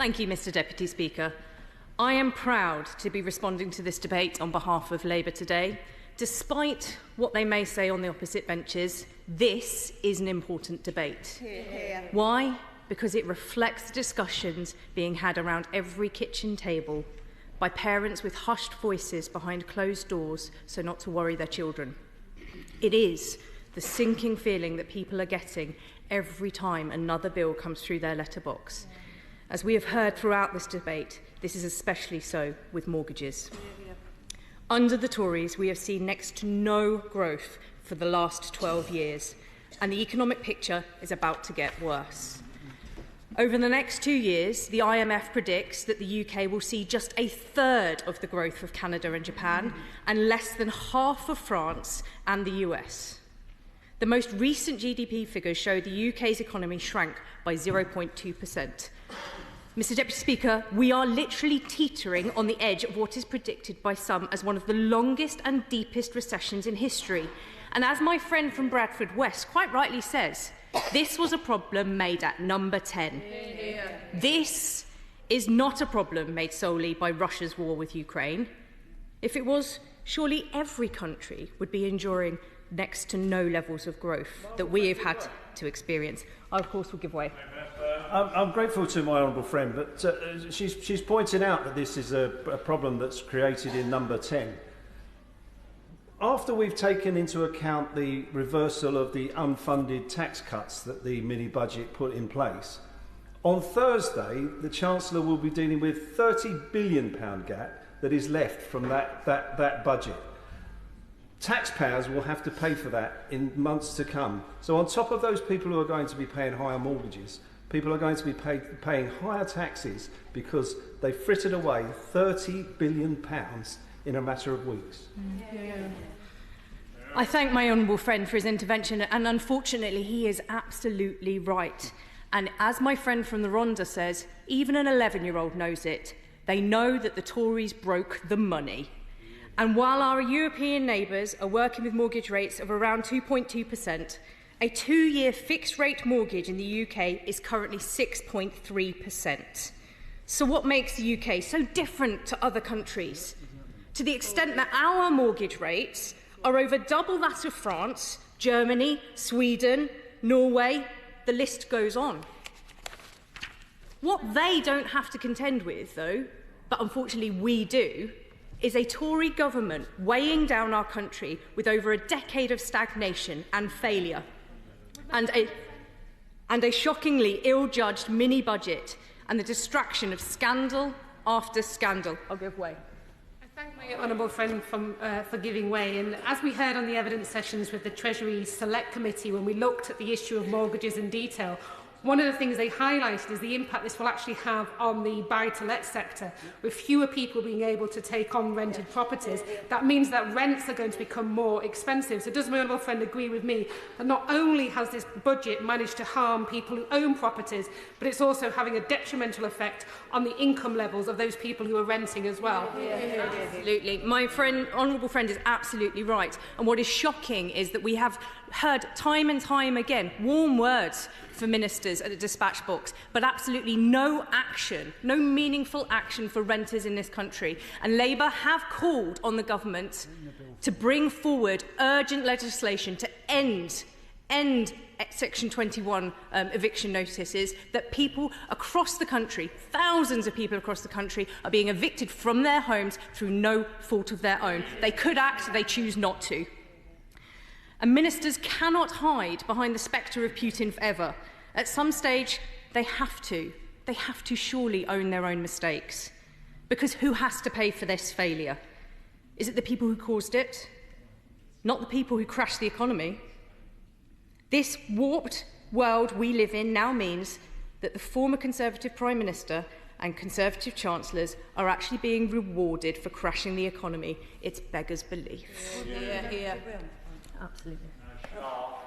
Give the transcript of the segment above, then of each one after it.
Thank you, Mr Deputy Speaker. I am proud to be responding to this debate on behalf of Labour today. Despite what they may say on the opposite benches, this is an important debate. Why? Because it reflects discussions being had around every kitchen table by parents with hushed voices behind closed doors so not to worry their children. It is the sinking feeling that people are getting every time another bill comes through their letterbox. As we have heard throughout this debate, this is especially so with mortgages. Under the Tories, we have seen next to no growth for the last 12 years, and the economic picture is about to get worse. Over the next 2 years, the IMF predicts that the UK will see just a third of the growth of Canada and Japan and less than half of France and the US. The most recent GDP figures show the UK's economy shrank by 0.2%. Mr Deputy Speaker, we are literally teetering on the edge of what is predicted by some as one of the longest and deepest recessions in history. And as my friend from Bradford West quite rightly says, this was a problem made at number 10. This is not a problem made solely by Russia's war with Ukraine. If it was, surely every country would be enduring next to no levels of growth that we have had to experience. I, of course, will give way. I'm grateful to my honourable friend, but she's pointed out that this is a problem that's created in number 10. After we've taken into account the reversal of the unfunded tax cuts that the mini-budget put in place, on Thursday the Chancellor will be dealing with a £30 billion gap that is left from that budget. Taxpayers will have to pay for that in months to come. So on top of those people who are going to be paying higher mortgages, people are going to be paying higher taxes because they frittered away £30 billion in a matter of weeks. I thank my honourable friend for his intervention, and unfortunately he is absolutely right. And as my friend from the Rhondda says, even an 11-year-old knows it. They know that the Tories broke the money. And while our European neighbours are working with mortgage rates of around 2.2%, a 2-year fixed-rate mortgage in the UK is currently 6.3%. So what makes the UK so different to other countries? To the extent that our mortgage rates are over double that of France, Germany, Sweden, Norway, the list goes on. What they don't have to contend with, though, but unfortunately we do, is a Tory government weighing down our country with over a decade of stagnation and failure, and a shockingly ill-judged mini-budget and the distraction of scandal after scandal. I'll give way. I thank my honourable friend for giving way. And as we heard on the evidence sessions with the Treasury Select Committee when we looked at the issue of mortgages in detail, one of the things they highlighted is the impact this will actually have on the buy-to-let sector. With fewer people being able to take on rented properties, that means that rents are going to become more expensive. So does my honourable friend agree with me that not only has this budget managed to harm people who own properties, but it's also having a detrimental effect on the income levels of those people who are renting as well? Absolutely. My honourable friend is absolutely right. And what is shocking is that we have heard time and time again warm words for ministers at the dispatch box, but absolutely no action, no meaningful action for renters in this country. And Labour have called on the government to bring forward urgent legislation to end Section 21 eviction notices, that people across the country, thousands of people across the country, are being evicted from their homes through no fault of their own. They could act, they choose not to. And ministers cannot hide behind the spectre of Putin forever. At some stage, they have to. They have to surely own their own mistakes. Because who has to pay for this failure? Is it the people who caused it? Not the people who crashed the economy? This warped world we live in now means that the former Conservative Prime Minister and Conservative Chancellors are actually being rewarded for crashing the economy. It's beggars' belief. Absolutely.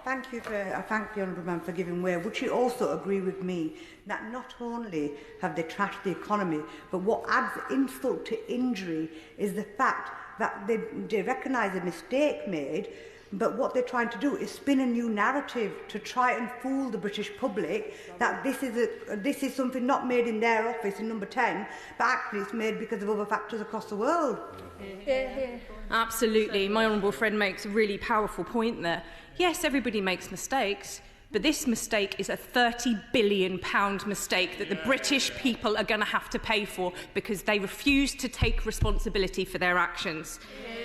I thank the Honourable Man for giving way. Would she also agree with me that not only have they trashed the economy, but what adds insult to injury is the fact that they recognise a mistake made But what they're trying to do is spin a new narrative to try and fool the British public that this is something not made in their office in number 10, but actually it's made because of other factors across the world. Absolutely. My honourable friend makes a really powerful point there. Yes, everybody makes mistakes, but this mistake is a £30 billion mistake that the British people are going to have to pay for because they refuse to take responsibility for their actions.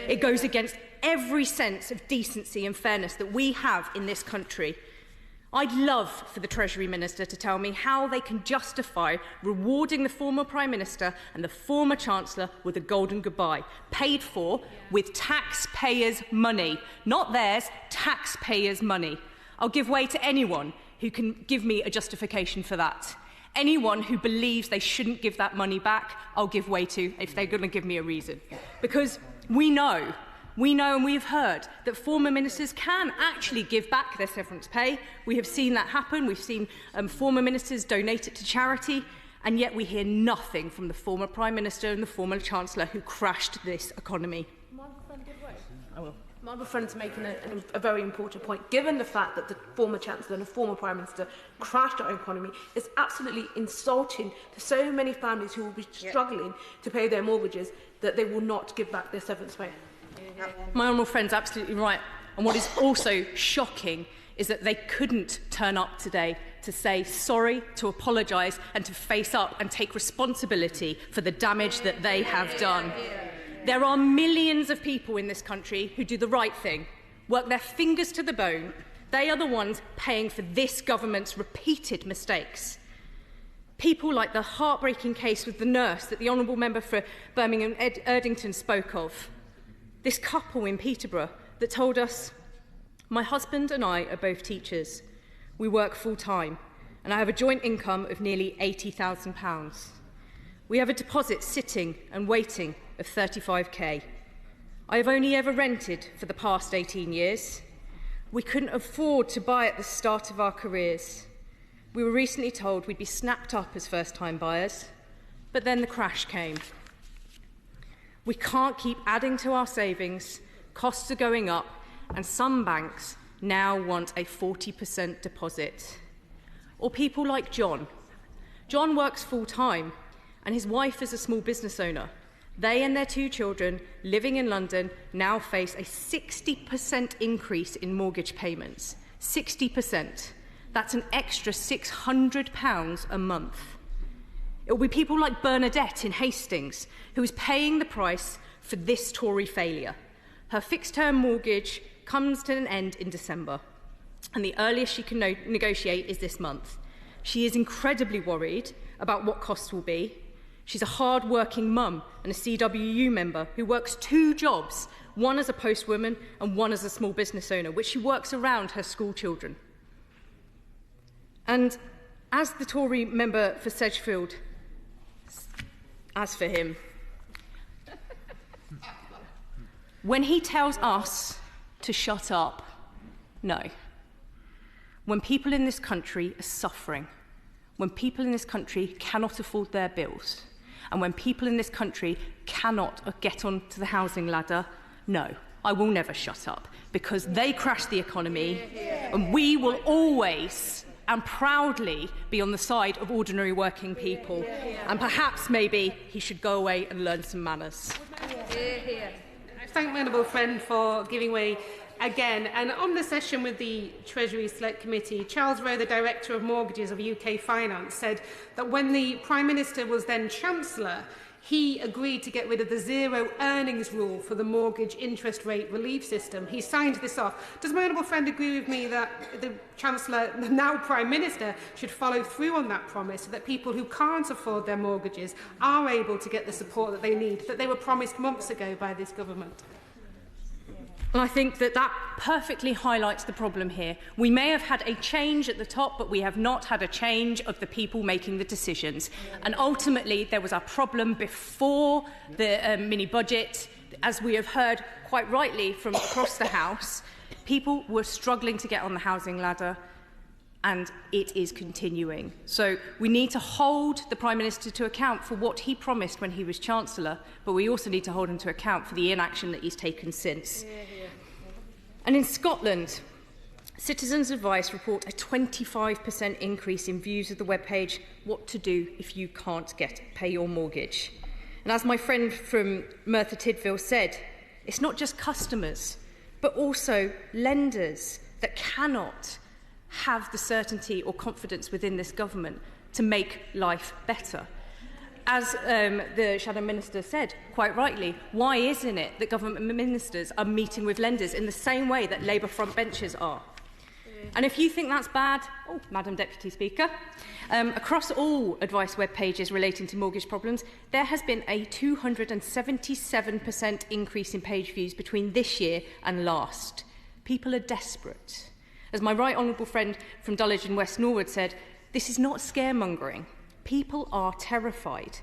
It goes against every sense of decency and fairness that we have in this country. I'd love for the Treasury Minister to tell me how they can justify rewarding the former Prime Minister and the former Chancellor with a golden goodbye, paid for with taxpayers' money. Not theirs, taxpayers' money. I'll give way to anyone who can give me a justification for that. Anyone who believes they shouldn't give that money back, I'll give way to if they're going to give me a reason. Because we know and we have heard that former ministers can actually give back their severance pay. We have seen that happen. We've seen former ministers donate it to charity, and yet we hear nothing from the former Prime Minister and the former Chancellor who crashed this economy. My other friend's making a very important point. Given the fact that the former Chancellor and the former Prime Minister crashed our economy, it's absolutely insulting to so many families who will be struggling to pay their mortgages that they will not give back their severance pay. My honourable friend's absolutely right. And what is also shocking is that they couldn't turn up today to say sorry, to apologise and to face up and take responsibility for the damage that they have done. There are millions of people in this country who do the right thing, work their fingers to the bone. They are the ones paying for this government's repeated mistakes. People like the heartbreaking case with the nurse that the honourable member for Birmingham Erdington spoke of. This couple in Peterborough that told us, "My husband and I are both teachers. We work full-time, and I have a joint income of nearly £80,000. We have a deposit sitting and waiting of 35k. I have only ever rented for the past 18 years. We couldn't afford to buy at the start of our careers. We were recently told we'd be snapped up as first-time buyers, but then the crash came. We can't keep adding to our savings, costs are going up, and some banks now want a 40% deposit." Or people like John. John works full-time, and his wife is a small business owner. They and their 2 children living in London now face a 60% increase in mortgage payments. 60%. That's an extra £600 a month. It will be people like Bernadette in Hastings who is paying the price for this Tory failure. Her fixed-term mortgage comes to an end in December, and the earliest she can negotiate is this month. She is incredibly worried about what costs will be. She's a hard-working mum and a CWU member who works 2 jobs, one as a postwoman and one as a small business owner, which she works around her school children. And as the Tory member for Sedgefield, as for him, when he tells us to shut up, no. When people in this country are suffering, when people in this country cannot afford their bills, and when people in this country cannot get onto the housing ladder, no, I will never shut up, because they crash the economy, and we will always and proudly be on the side of ordinary working people. And perhaps maybe he should go away and learn some manners. I thank my honourable friend for giving way again. And on the session with the Treasury Select Committee, Charles Rowe, the Director of Mortgages of UK Finance, said that when the Prime Minister was then Chancellor, he agreed to get rid of the zero earnings rule for the mortgage interest rate relief system. He signed this off. Does my honourable friend agree with me that the Chancellor, the now Prime Minister, should follow through on that promise so that people who can't afford their mortgages are able to get the support that they need, that they were promised months ago by this government? And I think that that perfectly highlights the problem here. We may have had a change at the top, but we have not had a change of the people making the decisions. And ultimately, there was a problem before the mini-budget. As we have heard quite rightly from across the House, people were struggling to get on the housing ladder, and it is continuing. So we need to hold the Prime Minister to account for what he promised when he was Chancellor, but we also need to hold him to account for the inaction that he's taken since. And in Scotland, Citizens Advice report a 25% increase in views of the webpage What to Do If You Can't Pay Your Mortgage. And as my friend from Merthyr Tydfil said, it's not just customers, but also lenders that cannot have the certainty or confidence within this government to make life better. As the Shadow Minister said, quite rightly, why isn't it that government ministers are meeting with lenders in the same way that Labour frontbenchers are? And if you think that's bad, Madam Deputy Speaker, across all advice web pages relating to mortgage problems, there has been a 277% increase in page views between this year and last. People are desperate. As my right honourable friend from Dulwich in West Norwood said, this is not scaremongering. People are terrified.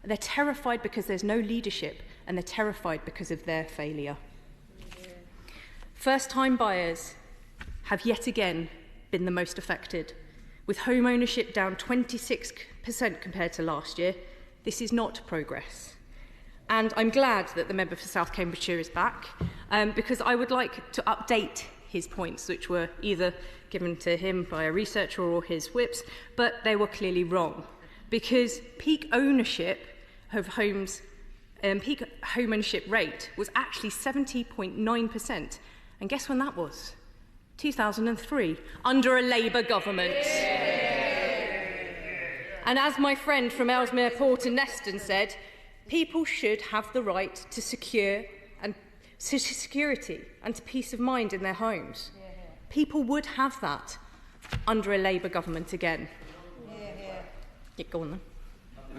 They're terrified because there's no leadership, and they're terrified because of their failure. First-time buyers have yet again been the most affected, with home ownership down 26% compared to last year. This is not progress. And I'm glad that the member for South Cambridgeshire is back, because I would like to update his points, which were either given to him by a researcher or his whips, but they were clearly wrong. Because peak ownership of homes, peak home ownership rate was actually 70.9%. And guess when that was? 2003, under a Labour government. And as my friend from Ellesmere Port and Neston said, people should have the right to security and to peace of mind in their homes. People would have that under a Labour government again. Yeah, go on then.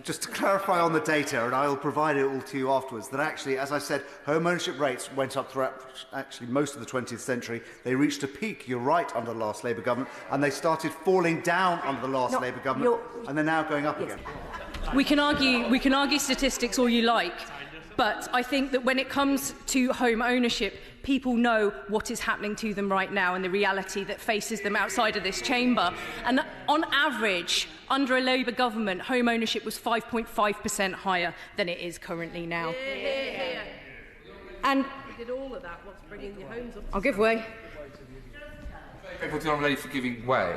Just to clarify on the data, and I'll provide it all to you afterwards, that actually, as I said, home ownership rates went up throughout actually most of the 20th century. They reached a peak, you're right, under the last Labour government, and they started falling down under the last Labour government, and they're now going up again. We can argue statistics all you like, but I think that when it comes to home ownership, people know what is happening to them right now and the reality that faces them outside of this chamber. And on average, under a Labour government, home ownership was 5.5% higher than it is currently now. And we did all of that. What's bringing your homes up? I'll give way. Grateful to the Honourable Lady for giving way.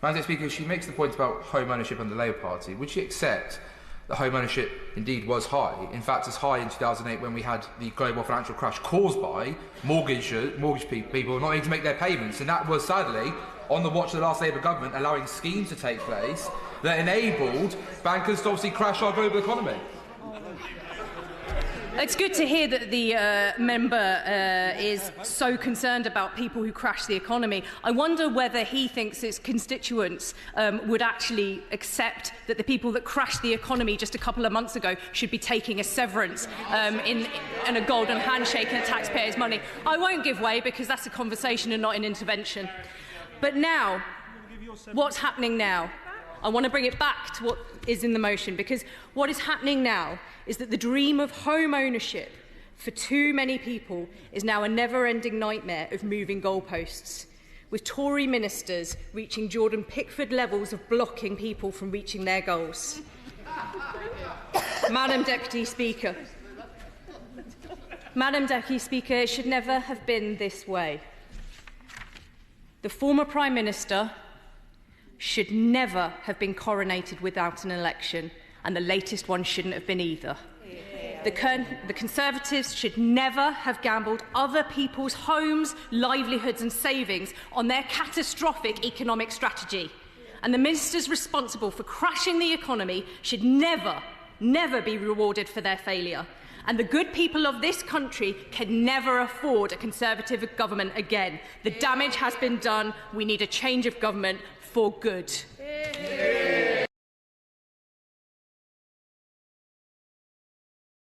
Madam Speaker, she makes the point about home ownership under the Labour Party. Would she accept that home ownership indeed was high? In fact, as high in 2008 when we had the global financial crash caused by mortgage people not able to make their payments, and that was sadly on the watch of the last Labour government, allowing schemes to take place that enabled bankers to obviously crash our global economy. It's good to hear that the member is so concerned about people who crash the economy. I wonder whether he thinks his constituents would actually accept that the people that crashed the economy just a couple of months ago should be taking a severance in a golden handshake and taxpayers' money. I won't give way because that's a conversation and not an intervention. But now, what's happening now? I want to bring it back to what is in the motion, because what is happening now is that the dream of home ownership for too many people is now a never-ending nightmare of moving goalposts, with Tory ministers reaching Jordan Pickford levels of blocking people from reaching their goals. Madam Deputy Speaker, it should never have been this way. The former Prime Minister should never have been coronated without an election, and the latest one shouldn't have been either. The Conservatives should never have gambled other people's homes, livelihoods and savings on their catastrophic economic strategy. And the ministers responsible for crashing the economy should never be rewarded for their failure. And the good people of this country can never afford a Conservative government again. The damage has been done. We need a change of government for good.